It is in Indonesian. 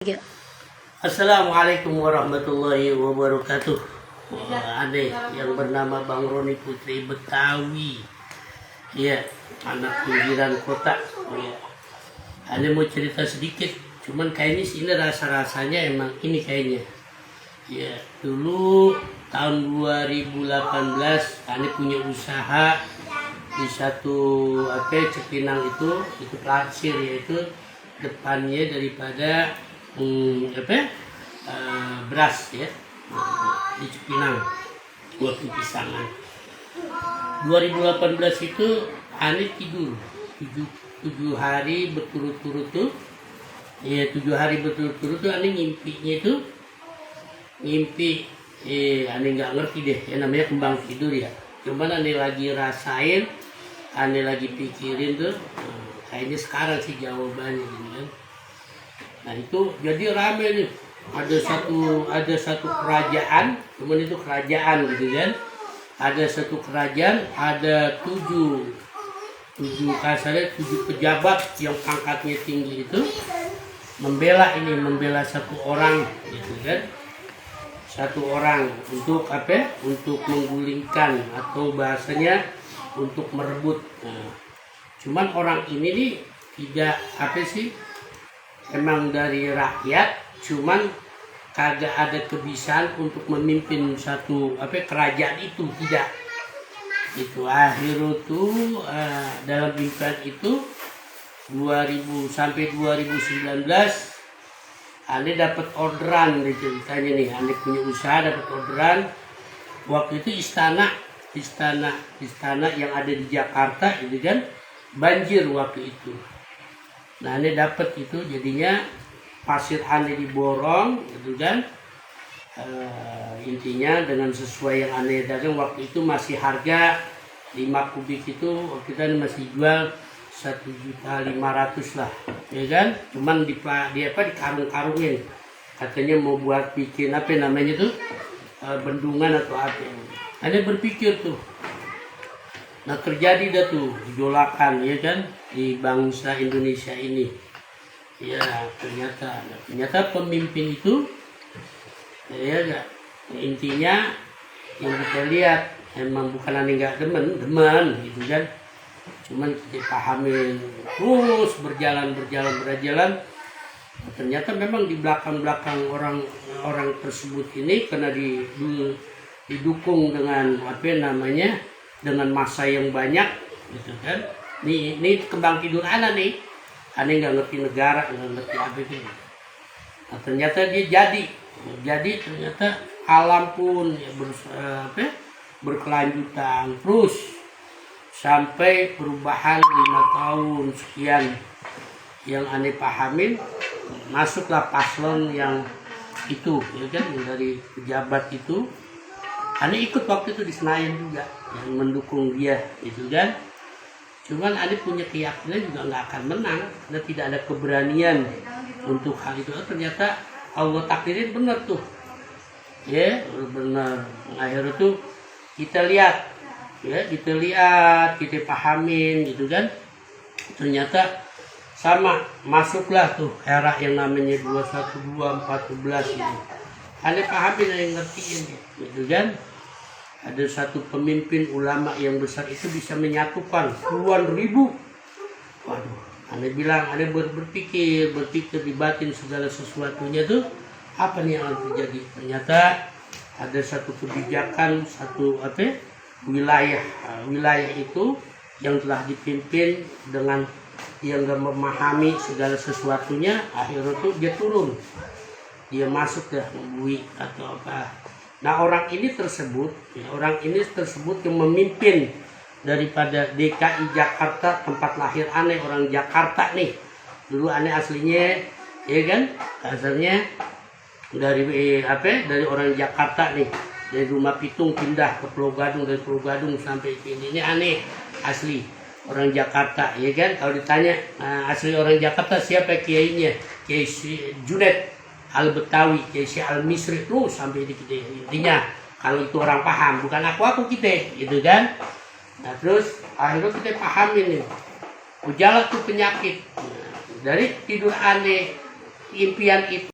Ya. Assalamualaikum warahmatullahi wabarakatuh. Aneh yang bernama Bang Roni Putri Betawi, ya, anak pinggiran kota. Ya. Aneh mau cerita sedikit, cuman kayaknya sini rasa-rasanya emang ini kayaknya. Ya, dulu tahun 2018 Aneh punya usaha di satu Cipinang itu Plasir, yaitu depannya daripada beras ya, di Cipinang buat pisangan. 2018 itu Aneh tidur 7 hari berturut-turut tuh ya, 7 hari berturut-turut tuh Aneh ngimpi Aneh nggak ngerti deh ya, namanya kembang tidur ya. Cuman Aneh lagi rasain, Aneh lagi pikirin tuh, kayaknya sekarang sih jawabannya gitu kan. Nah itu jadi rame nih, ada satu kerajaan, cuman itu kerajaan gitu kan. Ada satu kerajaan, ada tujuh pejabat yang pangkatnya tinggi itu membela satu orang gitu kan. Satu orang untuk untuk menggulingkan, atau bahasanya untuk merebut. Nah, cuman orang ini nih tidak emang dari rakyat, cuman kagak ada kebiasaan untuk memimpin satu kerajaan itu, tidak. Itu akhirnya tuh dalam impian itu 2000 sampai 2019 Aneh dapat orderan nih ceritanya nih. Aneh punya usaha, dapat orderan. Waktu itu istana yang ada di Jakarta itu kan banjir waktu itu. Nah, Aneh dapat itu, jadinya pasir Aneh diborong gitu kan. Intinya dengan sesuai yang Aneh dagang waktu itu, masih harga 5 kubik itu waktu itu Aneh masih jual 1.500.000 lah ya kan. Cuman di karung-karungin, katanya mau buat bikin bendungan atau apa. Aneh berpikir tuh. Nah, terjadi dah tuh gejolakan ya kan di bangsa Indonesia ini. Ya, ternyata pemimpin itu ya gak, intinya yang kita lihat emang bukan Aneh nggak demen gitu kan. Cuman kita pahamin terus berjalan. Ternyata memang di belakang orang tersebut ini karena didukung dengan dengan massa yang banyak gitu kan. Ini kembang tidur Aneh nih. Aneh nggak ngerti negara, nggak ngerti apa itu. Nah, ternyata dia jadi ternyata alam pun ya berkelanjutan terus sampai perubahan 5 tahun sekian. Yang Aneh pahamin, masuklah paslon yang itu ya kan, yang dari pejabat itu. Aneh ikut waktu itu di Senayan juga, yang mendukung dia itu kan. Cuman Aneh punya keyakinan juga nggak akan menang, karena tidak ada keberanian untuk hal itu. Ternyata Allah takdirin benar tuh ya, benar. Akhirnya tuh kita lihat, kita pahamin gitu kan. Ternyata sama, masuklah tuh era yang namanya 21214 ini. Aneh pahamin, yang ngertiin gitu kan. Ada satu pemimpin ulama yang besar itu bisa menyatukan puluhan ribu. Waduh, Aneh bilang, Aneh berpikir di batin segala sesuatunya tuh apa nih yang akan terjadi. Ternyata ada satu kebijakan, wilayah itu yang telah dipimpin dengan yang gak memahami segala sesuatunya. Akhirnya tuh dia turun, dia masuk dah membui atau apa. Nah, orang ini tersebut yang memimpin daripada DKI Jakarta, tempat lahir Aneh, orang Jakarta nih. Dulu Aneh aslinya ya kan, asalnya dari orang Jakarta nih, dari Rumah Pitung pindah ke Pulau Gadung, dari Pulau Gadung sampai sini. Ini Aneh asli orang Jakarta ya kan. Kalau ditanya asli orang Jakarta siapa kiainya, Kiai Junet Al Betawi, Kiai Al Misri terus sampai di kita. Intinya kalau itu orang paham, bukan aku kita gitu kan. Nah, terus akhirnya kita pahamin nih, ujalah tuh penyakit. Nah, dari tidur Aneh, impian itu